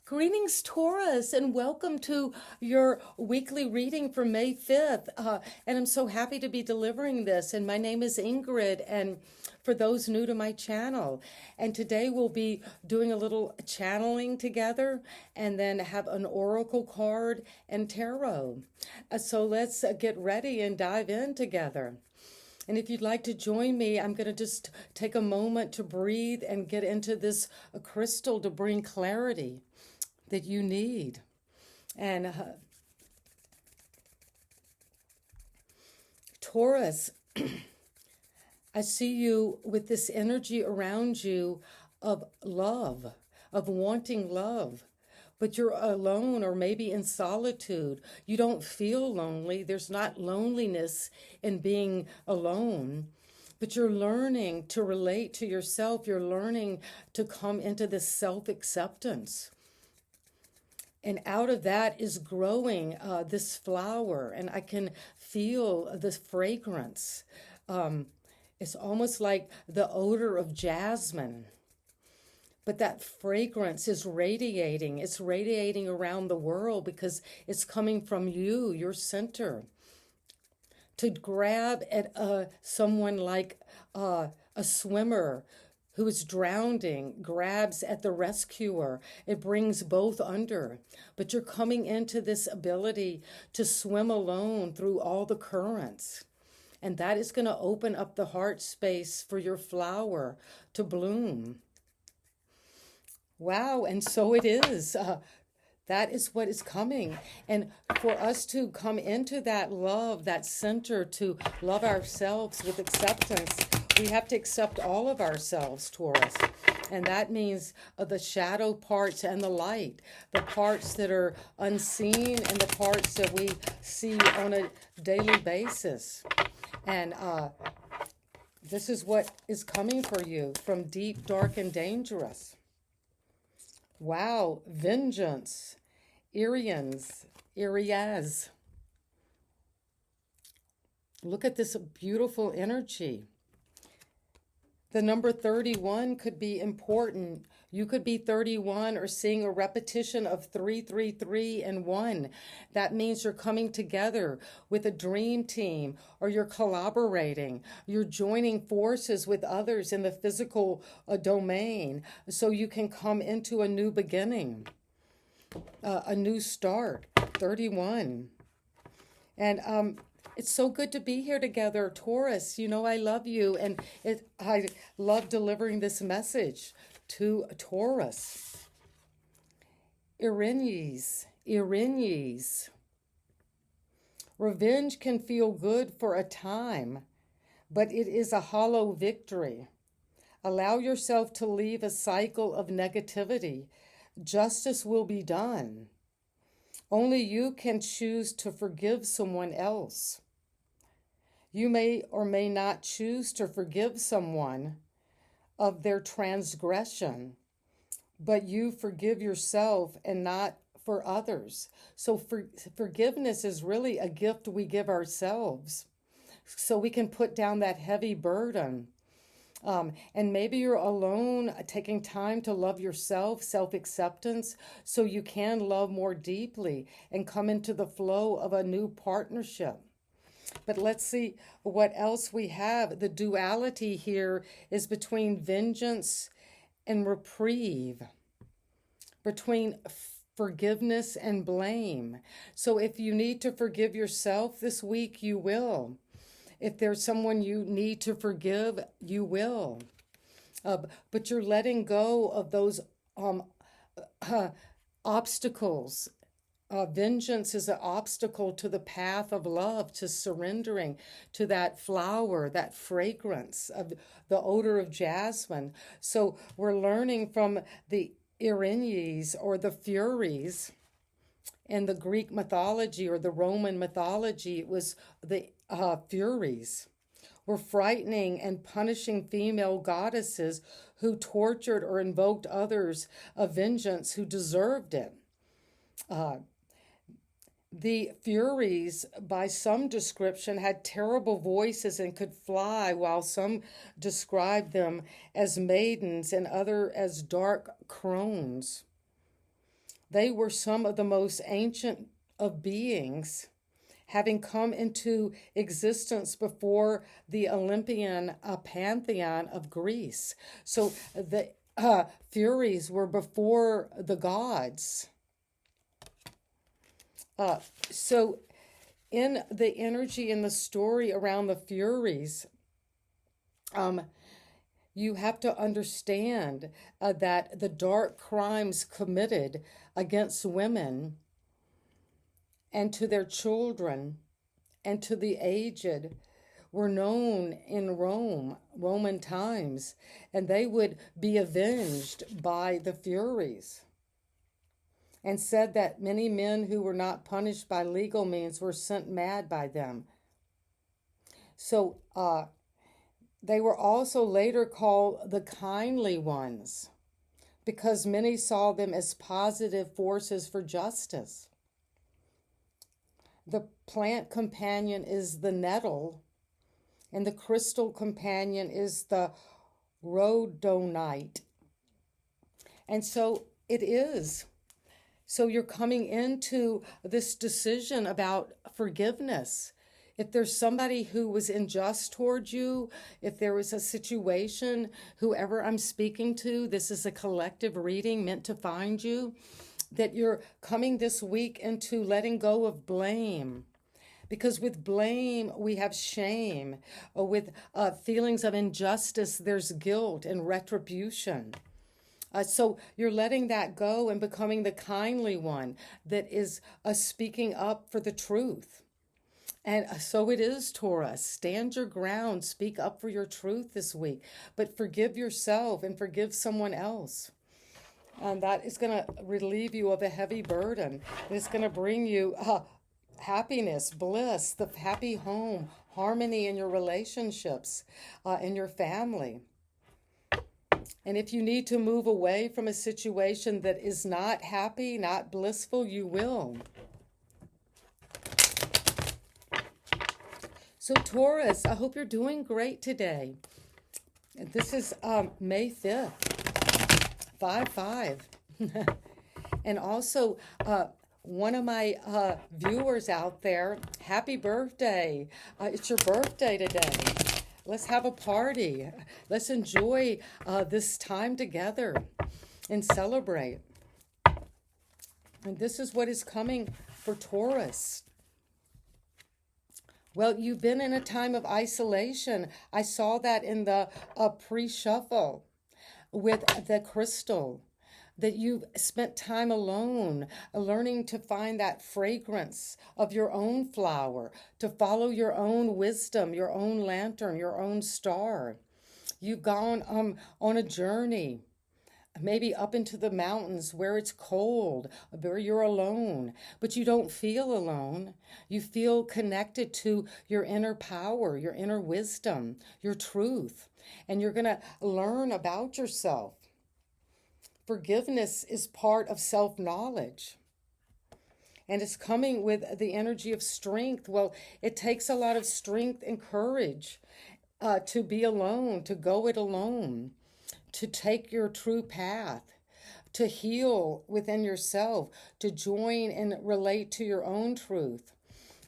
Greetings, Taurus, and welcome to your weekly reading for May 5th. And I'm so happy to be delivering this. And my name is Ingrid, and for those new to my channel. And today we'll be doing a little channeling together and then have an oracle card and tarot. So let's get ready and dive in together. And if you'd like to join me, I'm going to just take a moment to breathe and get into this crystal to bring clarity that you need. And Taurus, I see you with this energy around you of love, of wanting love. But you're alone or maybe in solitude. You don't feel lonely. There's not loneliness in being alone. But you're learning to relate to yourself. You're learning to come into this self-acceptance. And out of that is growing this flower, and I can feel this fragrance. It's almost like the odor of jasmine, but that fragrance is radiating. It's radiating around the world because it's coming from you, your center. To grab at someone like a swimmer who is drowning, grabs at the rescuer. It brings both under. But you're coming into this ability to swim alone through all the currents. And that is going to open up the heart space for your flower to bloom. Wow, and so it is. That is what is coming. And for us to come into that love, that center, to love ourselves with acceptance, we have to accept all of ourselves, Taurus. And that means the shadow parts and the light, the parts that are unseen and the parts that we see on a daily basis. And this is what is coming for you from deep, dark, and dangerous. Wow, vengeance, Irias. Look at this beautiful energy. The number 31 could be important. You could be 31 or seeing a repetition of 333 and 1. That means you're coming together with a dream team, or you're collaborating. You're joining forces with others in the physical domain so you can come into a new beginning, a new start. 31. And it's so good to be here together, Taurus. You know I love you, and I love delivering this message to Taurus. Irenes. Revenge can feel good for a time, but it is a hollow victory. Allow yourself to leave a cycle of negativity. Justice will be done. Only you can choose to forgive someone else. You may or may not choose to forgive someone of their transgression, but you forgive yourself and not for others. So forgiveness is really a gift we give ourselves so we can put down that heavy burden. And maybe you're alone, taking time to love yourself, self-acceptance, so you can love more deeply and come into the flow of a new partnership. But let's see what else we have. The duality here is between vengeance and reprieve, between forgiveness and blame. So if you need to forgive yourself this week, you will. If there's someone you need to forgive, you will. But you're letting go of those obstacles. Vengeance is an obstacle to the path of love, to surrendering to that flower, that fragrance of the odor of jasmine. So we're learning from the Irenes, or the Furies. In the Greek mythology or the Roman mythology, it was the Furies were frightening and punishing female goddesses who tortured or invoked others of vengeance who deserved it. The Furies, by some description, had terrible voices and could fly, while some described them as maidens and other as dark crones. They were some of the most ancient of beings, having come into existence before the Olympian pantheon of Greece. So the Furies were before the gods. So in the energy in the story around the Furies, you have to understand that the dark crimes committed against women and to their children and to the aged were known in Roman times, and they would be avenged by the Furies. And said that many men who were not punished by legal means were sent mad by them. So they were also later called the kindly ones, because many saw them as positive forces for justice. The plant companion is the nettle, and the crystal companion is the rhodonite. And so it is. So you're coming into this decision about forgiveness. If there's somebody who was unjust towards you, if there was a situation, whoever I'm speaking to, this is a collective reading meant to find you, that you're coming this week into letting go of blame. Because with blame, we have shame. With feelings of injustice, there's guilt and retribution. So you're letting that go and becoming the kindly one that is speaking up for the truth. And so it is, Taurus. Stand your ground. Speak up for your truth this week. But forgive yourself and forgive someone else. And that is going to relieve you of a heavy burden. And it's going to bring you happiness, bliss, the happy home, harmony in your relationships, in your family. And if you need to move away from a situation that is not happy, not blissful, you will. So Taurus, I hope you're doing great today. This is May 5th, 5/5. And also, one of my viewers out there, happy birthday. It's your birthday today. Let's have a party. Let's enjoy this time together and celebrate. And this is what is coming for Taurus. Well, you've been in a time of isolation. I saw that in the pre-shuffle with the crystal, that you've spent time alone, learning to find that fragrance of your own flower, to follow your own wisdom, your own lantern, your own star. You've gone on a journey, maybe up into the mountains where it's cold, where you're alone, but you don't feel alone. You feel connected to your inner power, your inner wisdom, your truth, and you're going to learn about yourself. Forgiveness is part of self-knowledge. And it's coming with the energy of strength. Well, it takes a lot of strength and courage to be alone, to go it alone, to take your true path, to heal within yourself, to join and relate to your own truth.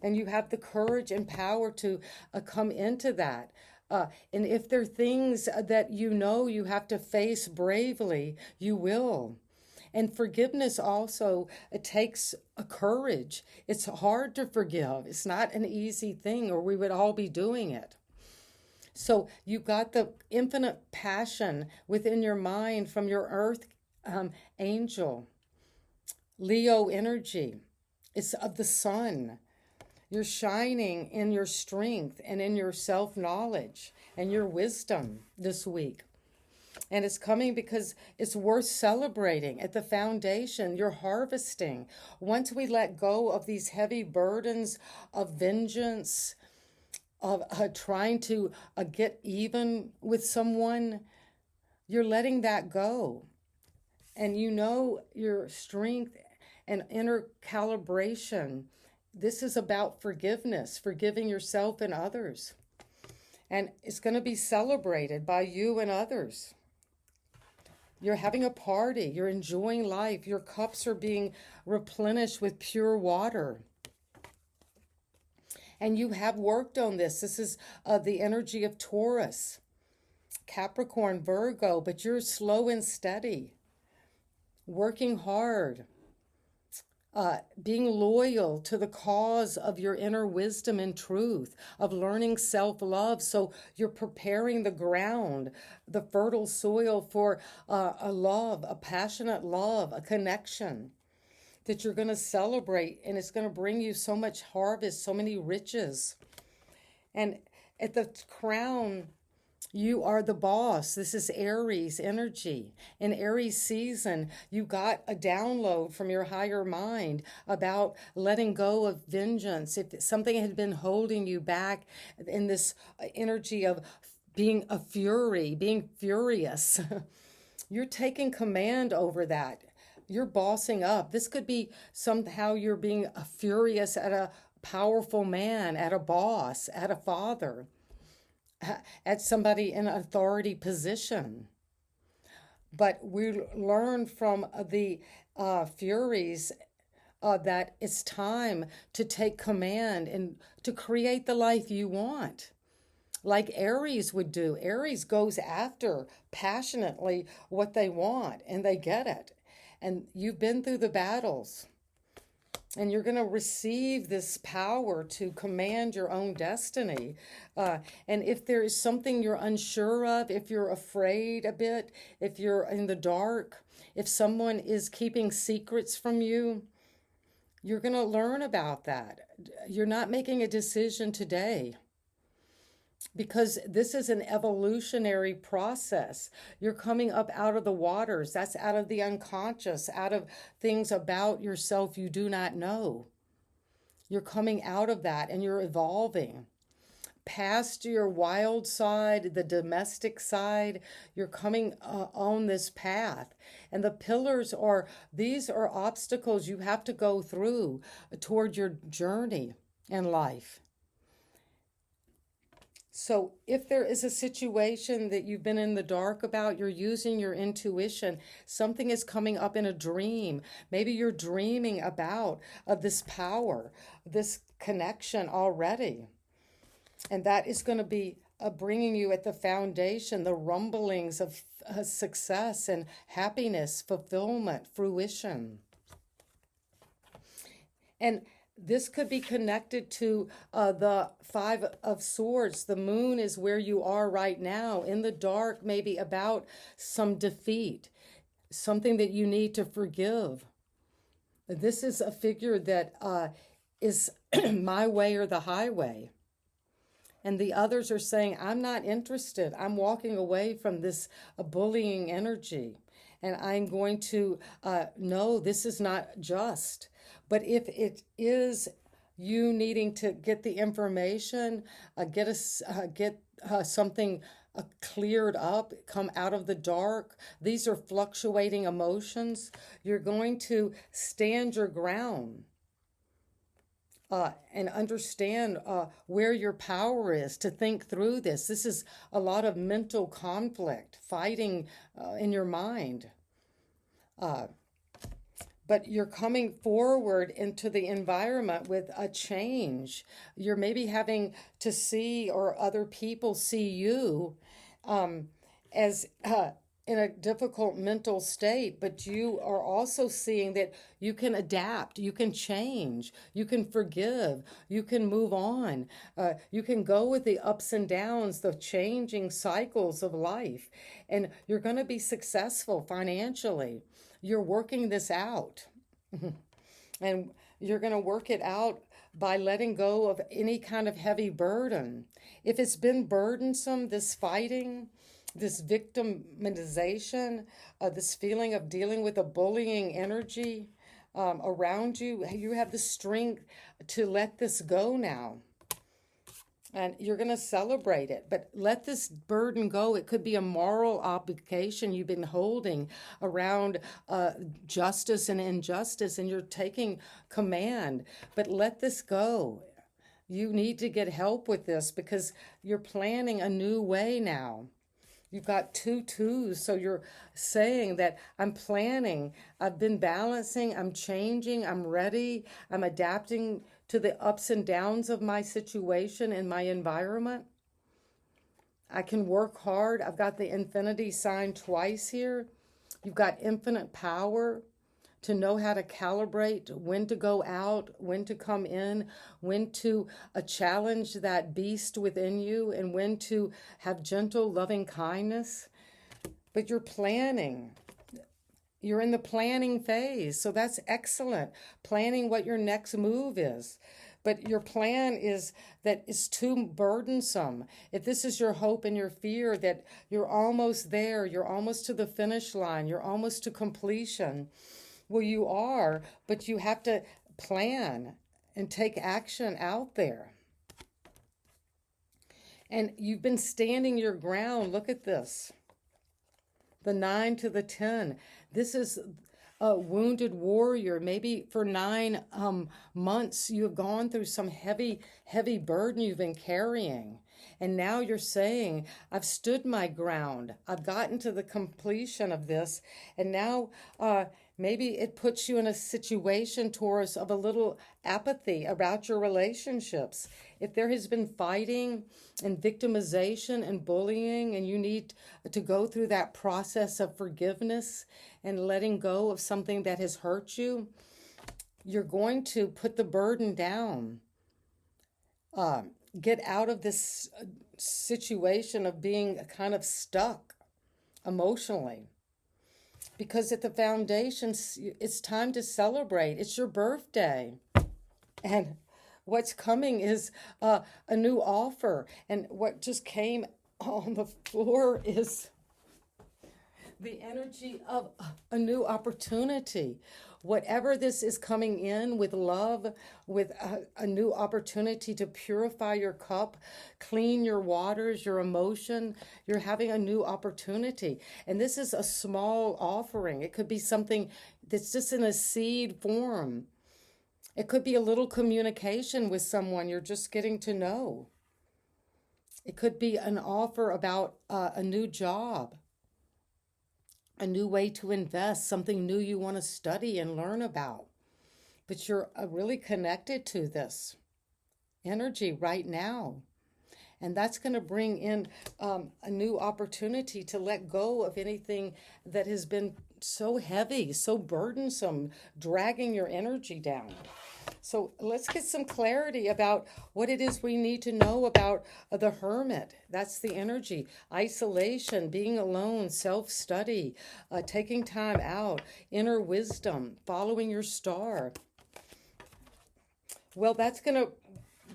And you have the courage and power to come into that. And if there are things that you know you have to face bravely, you will. And forgiveness also, it takes a courage. It's hard to forgive. It's not an easy thing, or we would all be doing it. So you got the infinite passion within your mind from your earth angel, Leo energy. It's of the sun. You're shining in your strength and in your self-knowledge and your wisdom this week. And it's coming because it's worth celebrating. At the foundation, you're harvesting. Once we let go of these heavy burdens of vengeance, of trying to get even with someone, you're letting that go. And you know your strength and inner calibration. This is about forgiveness, forgiving yourself and others. And it's going to be celebrated by you and others. You're having a party. You're enjoying life. Your cups are being replenished with pure water. And you have worked on this. This is the energy of Taurus, Capricorn, Virgo, but you're slow and steady, working hard, being loyal to the cause of your inner wisdom and truth, of learning self-love. So you're preparing the ground, the fertile soil for a love, a passionate love, a connection that you're going to celebrate, and it's going to bring you so much harvest, so many riches. And at the crown, you are the boss. This is Aries energy. In Aries season, you got a download from your higher mind about letting go of vengeance. If something had been holding you back in this energy of being a fury, being furious, you're taking command over that. You're bossing up. This could be somehow you're being furious at a powerful man, at a boss, at a father, at somebody in an authority position. But we learn from the Furies that it's time to take command and to create the life you want. Like Aries would do. Aries goes after passionately what they want, and they get it. And you've been through the battles. And you're going to receive this power to command your own destiny. And if there is something you're unsure of, if you're afraid a bit, if you're in the dark, if someone is keeping secrets from you, you're going to learn about that. You're not making a decision today, because this is an evolutionary process. You're coming up out of the waters. That's out of the unconscious, out of things about yourself you do not know. You're coming out of that and you're evolving. Past your wild side, the domestic side, you're coming on this path. And the pillars these are obstacles you have to go through toward your journey in life. So if there is a situation that you've been in the dark about, you're using your intuition, something is coming up in a dream. Maybe you're dreaming about this power, this connection already. And that is going to be bringing you at the foundation, the rumblings of success and happiness, fulfillment, fruition. And this could be connected to the Five of Swords. The moon is where you are right now, in the dark, maybe about some defeat, something that you need to forgive. This is a figure that is my way or the highway. And the others are saying, I'm not interested. I'm walking away from this bullying energy. And I'm going to know this is not just. But if it is you needing to get the information, get something cleared up, come out of the dark, these are fluctuating emotions, you're going to stand your ground and understand where your power is to think through this. This is a lot of mental conflict, fighting in your mind. But you're coming forward into the environment with a change. You're maybe having to see, or other people see you as in a difficult mental state, but you are also seeing that you can adapt, you can change, you can forgive, you can move on. You can go with the ups and downs, the changing cycles of life, and you're going to be successful financially. You're working this out. And you're going to work it out by letting go of any kind of heavy burden. If it's been burdensome, this fighting, this victimization, this feeling of dealing with a bullying energy around you, you have the strength to let this go now. And you're going to celebrate it. But let this burden go. It could be a moral obligation you've been holding around justice and injustice, and you're taking command. But let this go. You need to get help with this, because you're planning a new way now. You've got two twos, so you're saying that I'm planning, I've been balancing, I'm changing, I'm ready, I'm adapting to the ups and downs of my situation and my environment. I can work hard. I've got the infinity sign twice here. You've got infinite power to know how to calibrate when to go out, when to come in, when to challenge that beast within you, and when to have gentle, loving kindness. But you're planning. You're in the planning phase, so that's excellent. Planning what your next move is. But your plan is that it's too burdensome. If this is your hope and your fear that you're almost there, you're almost to the finish line, you're almost to completion. Well, you are, but you have to plan and take action out there. And you've been standing your ground. Look at this. The 9 to the 10. This is a wounded warrior. Maybe for 9 months you have gone through some heavy burden you've been carrying. And now you're saying, I've stood my ground. I've gotten to the completion of this. And now maybe it puts you in a situation, Taurus, of a little apathy about your relationships. If there has been fighting and victimization and bullying, and you need to go through that process of forgiveness and letting go of something that has hurt you, you're going to put the burden down. Get out of this situation of being kind of stuck emotionally. Because at the foundation, it's time to celebrate. It's your birthday. And what's coming is a new offer. And what just came on the floor is the energy of a new opportunity. Whatever this is coming in with love, with a new opportunity to purify your cup, clean your waters, your emotion, you're having a new opportunity. And this is a small offering. It could be something that's just in a seed form. It could be a little communication with someone you're just getting to know. It could be an offer about a new job, a new way to invest, something new you want to study and learn about. But you're really connected to this energy right now. And that's going to bring in a new opportunity to let go of anything that has been so heavy, so burdensome, dragging your energy down. So let's get some clarity about what it is we need to know about the hermit. That's the energy. Isolation, being alone, self-study, taking time out, inner wisdom, following your star. Well, that's going to,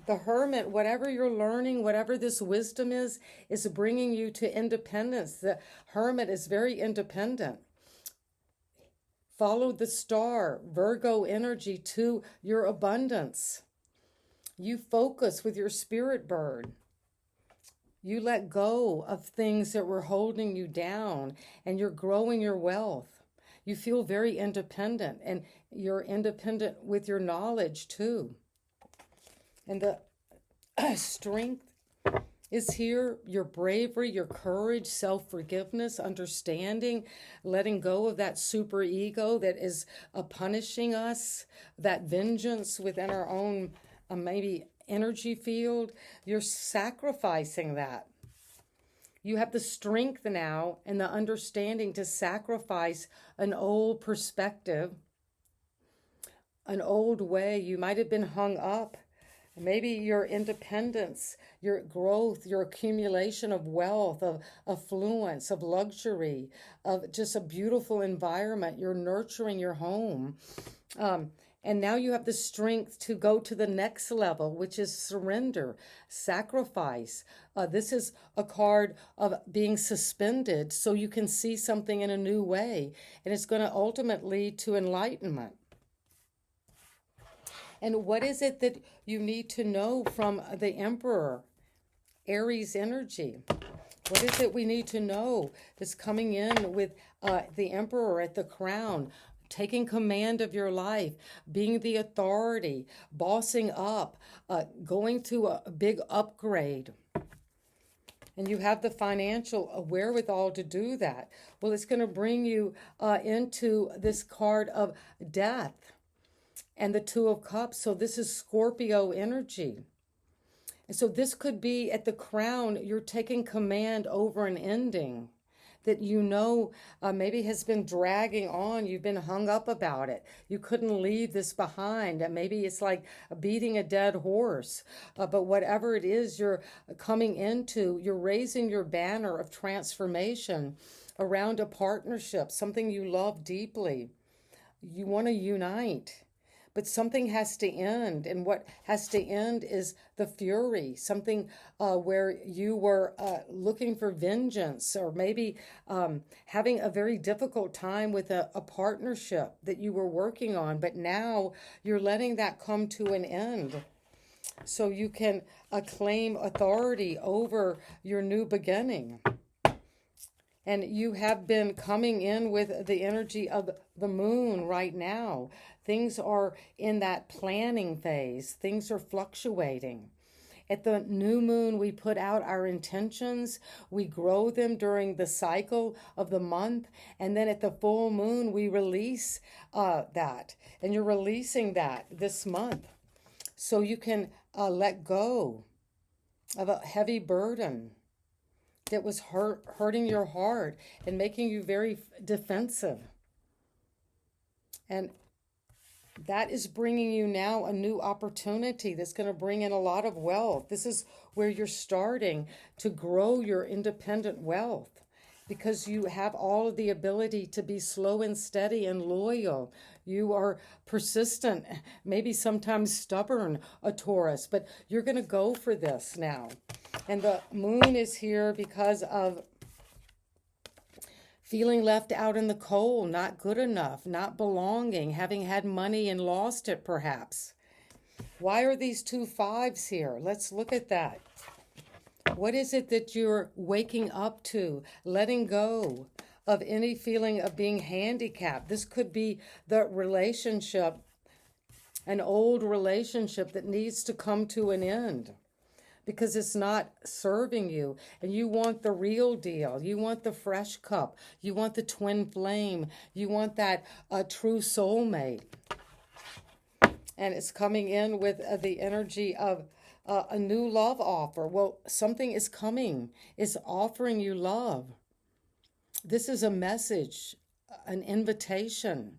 the hermit, whatever you're learning, whatever this wisdom is bringing you to independence. The hermit is very independent. Follow the star, Virgo energy, to your abundance. You focus with your spirit bird. You let go of things that were holding you down, and you're growing your wealth. You feel very independent, and you're independent with your knowledge too. And the strength is here, your bravery, your courage, self-forgiveness, understanding, letting go of that super ego that is punishing us, that vengeance within our own maybe energy field. You're sacrificing that. You have the strength now and the understanding to sacrifice an old perspective, an old way. You might have been hung up. Maybe your independence, your growth, your accumulation of wealth, of affluence, of luxury, of just a beautiful environment. You're nurturing your home. And now you have the strength to go to the next level, which is surrender, sacrifice. This is a card of being suspended so you can see something in a new way. And it's going to ultimately lead to enlightenment. And what is it that you need to know from the Emperor, Aries energy? What is it we need to know that's coming in with the Emperor at the crown, taking command of your life, being the authority, bossing up, going to a big upgrade. and you have the financial wherewithal to do that. Well, it's going to bring you into this card of death and the Two of Cups. So this is Scorpio energy. And so this could be at the crown, you're taking command over an ending that maybe has been dragging on. You've been hung up about it. You couldn't leave this behind. Maybe it's like beating a dead horse. But whatever it is you're coming into, you're raising your banner of transformation around a partnership, something you love deeply. You want to unite. But something has to end, and what has to end is the fury, something where you were looking for vengeance, or maybe having a very difficult time with a partnership that you were working on, but now you're letting that come to an end. So you can claim authority over your new beginning. And you have been coming in with the energy of the moon right now. Things are in that planning phase. Things are fluctuating. At the new moon, we put out our intentions. We grow them during the cycle of the month. And then at the full moon, we release that. And you're releasing that this month. So you can let go of a heavy burden that was hurting your heart and making you very defensive. And that is bringing you now a new opportunity that's going to bring in a lot of wealth. This is where you're starting to grow your independent wealth, because you have all of the ability to be slow and steady and loyal. You are persistent, maybe sometimes stubborn, a Taurus, but you're going to go for this now. And the moon is here because of feeling left out in the cold, not good enough, not belonging, having had money and lost it perhaps. Why are these 2 5s here? Let's look at that. What is it that you're waking up to, letting go of any feeling of being handicapped? This could be the relationship, an old relationship that needs to come to an end, because it's not serving you, and you want the real deal. You want the fresh cup. You want the twin flame. You want that true soulmate. And it's coming in with the energy of a new love offer. Well, something is coming. It's offering you love. This is a message, an invitation.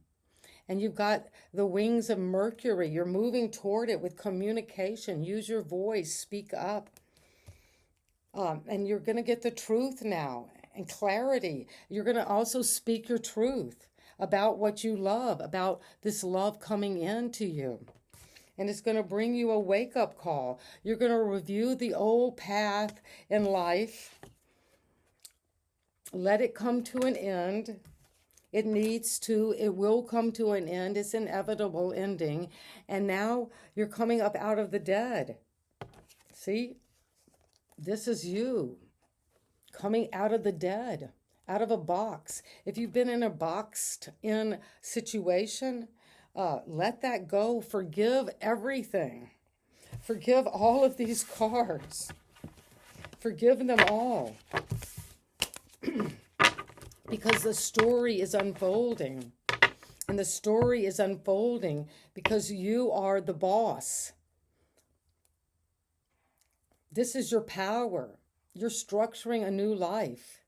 And you've got the wings of Mercury. You're moving toward it with communication. Use your voice. Speak up. And you're going to get the truth now and clarity. You're going to also speak your truth about what you love, about this love coming into you. And it's going to bring you a wake-up call. You're going to review the old path in life. Let it come to an end. It will come to an end. It's inevitable ending. And now you're coming up out of the dead. See? This is you coming out of the dead, out of a box. If you've been in a boxed-in situation, let that go. Forgive everything. Forgive all of these cards. Forgive them all. Because the story is unfolding. And the story is unfolding because you are the boss. This is your power. You're structuring a new life.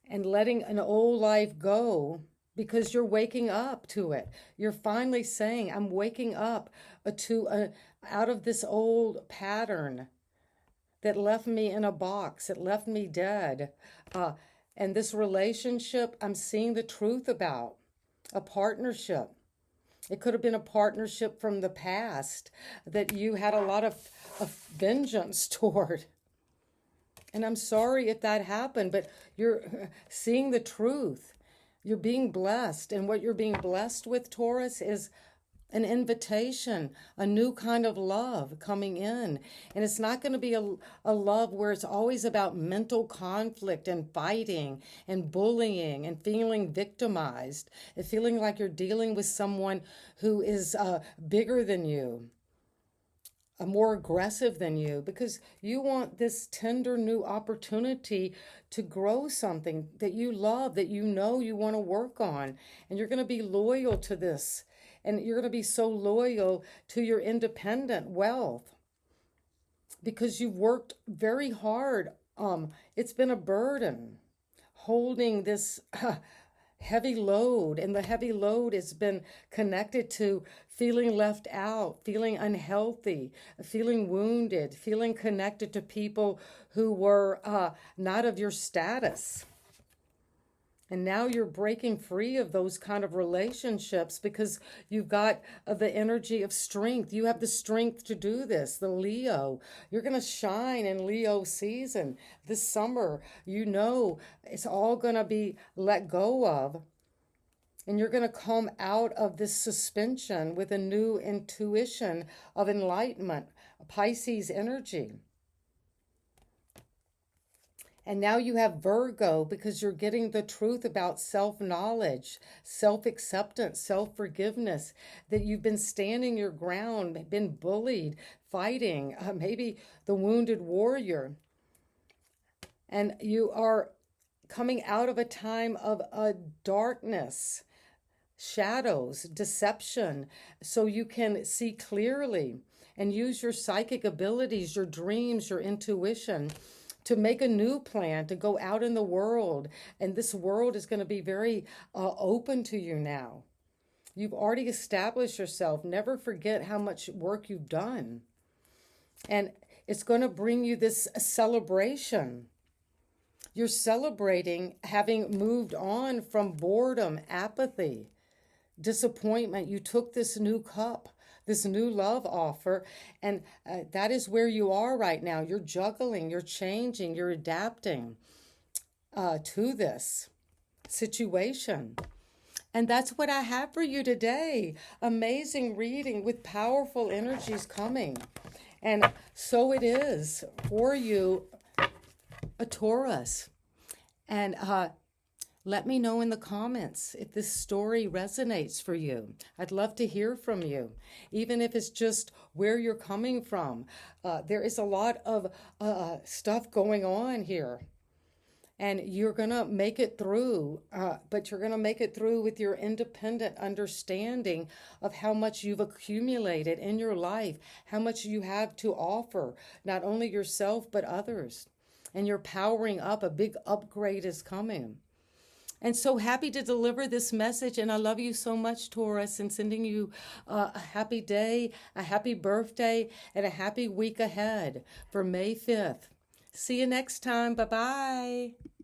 And letting an old life go because you're waking up to it. You're finally saying, I'm waking up out of this old pattern that left me in a box, that left me dead. And this relationship, I'm seeing the truth about. A partnership. It could have been a partnership from the past that you had a lot of vengeance toward. And I'm sorry if that happened, but you're seeing the truth. You're being blessed. And what you're being blessed with, Taurus, is an invitation, a new kind of love coming in. And it's not going to be a love where it's always about mental conflict and fighting and bullying and feeling victimized and feeling like you're dealing with someone who is bigger than you. more aggressive than you, because you want this tender new opportunity to grow something that you love, that you know you want to work on. And you're going to be loyal to this. And you're going to be so loyal to your independent wealth because you've worked very hard. It's been a burden holding this heavy load, and the heavy load has been connected to feeling left out, feeling unhealthy, feeling wounded, feeling connected to people who were not of your status. And now you're breaking free of those kind of relationships because you've got the energy of strength. You have the strength to do this. The Leo, you're going to shine in Leo season this summer. You know, it's all going to be let go of. And you're going to come out of this suspension with a new intuition of enlightenment, Pisces energy. And now you have Virgo because you're getting the truth about self-knowledge, self-acceptance, self-forgiveness, that you've been standing your ground, been bullied, fighting, maybe the wounded warrior. And you are coming out of a time of darkness, shadows, deception, so you can see clearly and use your psychic abilities, your dreams, your intuition to make a new plan, to go out in the world. And this world is going to be very open to you now. You've already established yourself. Never forget how much work you've done. And it's going to bring you this celebration. You're celebrating having moved on from boredom, apathy, disappointment. You took this new cup, this new love offer, and that is where you are right now. You're juggling, you're changing, you're adapting to this situation. And that's what I have for you today. Amazing reading with powerful energies coming. And so it is for you, a Taurus. And let me know in the comments if this story resonates for you. I'd love to hear from you, even if it's just where you're coming from. There is a lot of stuff going on here, and you're going to make it through, but you're going to make it through with your independent understanding of how much you've accumulated in your life, how much you have to offer, not only yourself, but others. And you're powering up. A big upgrade is coming. And so happy to deliver this message. And I love you so much, Taurus, and sending you a happy day, a happy birthday, and a happy week ahead for May 5th. See you next time. Bye-bye.